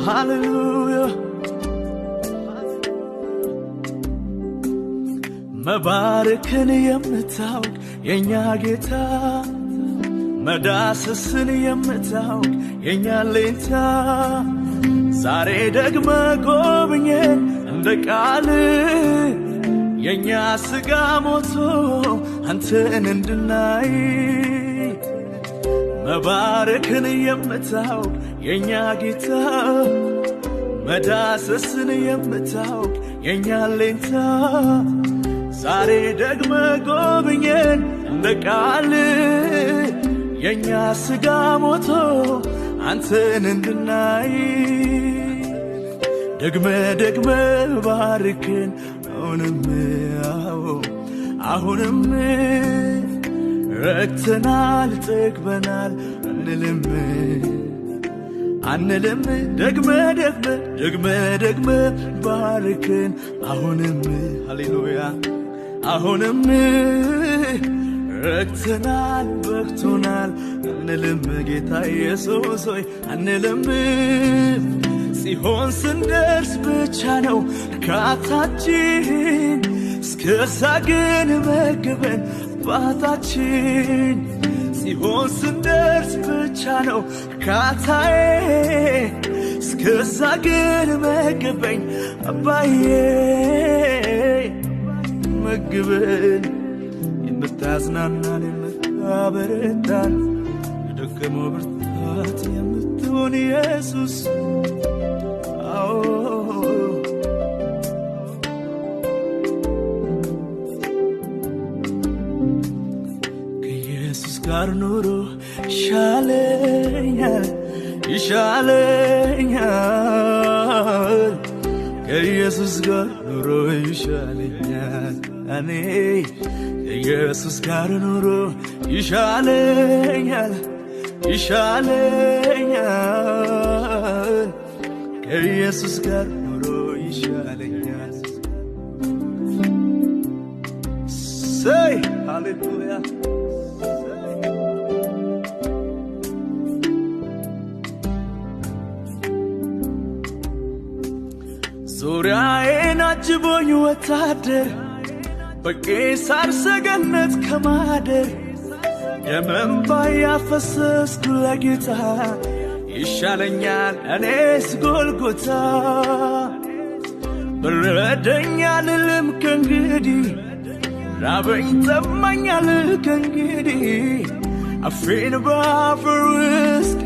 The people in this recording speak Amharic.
hallelujah መባረክን የምታውቅ የኛ ጌታ መዳሰስን የምታውቅ የኛ ሌታ ዛሬ ደግመ ጎብኘን እንደ ቃል የኛ ስጋ ሞቶ አንተን እንድናይ መባረክን የምታውቅ የኛ ጌታ መዳሰስን የምታውቅ የኛ ሌታ ዛሬ ደግመ ጎብኘን እንደ ቃል የኛ ስጋ ሞቶ አንተን እንድናይ ደግመ ባርክን አሁንም ረክተናል ጠግበናል አንልም ደግመ ባርክን አሁንም ሃሌሉያ አሁንም ረክተናል በቅቶናል አንልም ጌታ ኢየሱስ ሆይ አንልም ሲሆን ስንደርስ ብቻ ነው እርካታችን እስከዛ ግን መግበን ባታችን ሲሆን ስንደርስ ብቻ ነው እርካታዬ እስከዛ ግን መግበኝ አባዬ መግበን የምታዝናናን የምታበረታን የደከመው ብርታት የምትሆን ኢየሱስ ከኢየሱስ ጋር ኑሮ ይሻለኛል ከኢየሱስ ጋር ኑሮ ይሻለኛል እኔ ከኢየሱስ ጋር ኑሮ ይሻለኛል ከኢየሱስ ጋር ኑሮ ይሻለኛል say hallelujah ዙሪያዬን አጅቦኝ ወታደር በቄሳር ሰገነት ከማደር የመንባ ያፈሰስኩ ለጌታ ይሻለኛል እኔስ ጎልጎታ በረደኝ አልልም ከእንግዲህ ራበኝ ጠማኝ አልል ከእንግዲህ አፌን በአፈር ውስጥ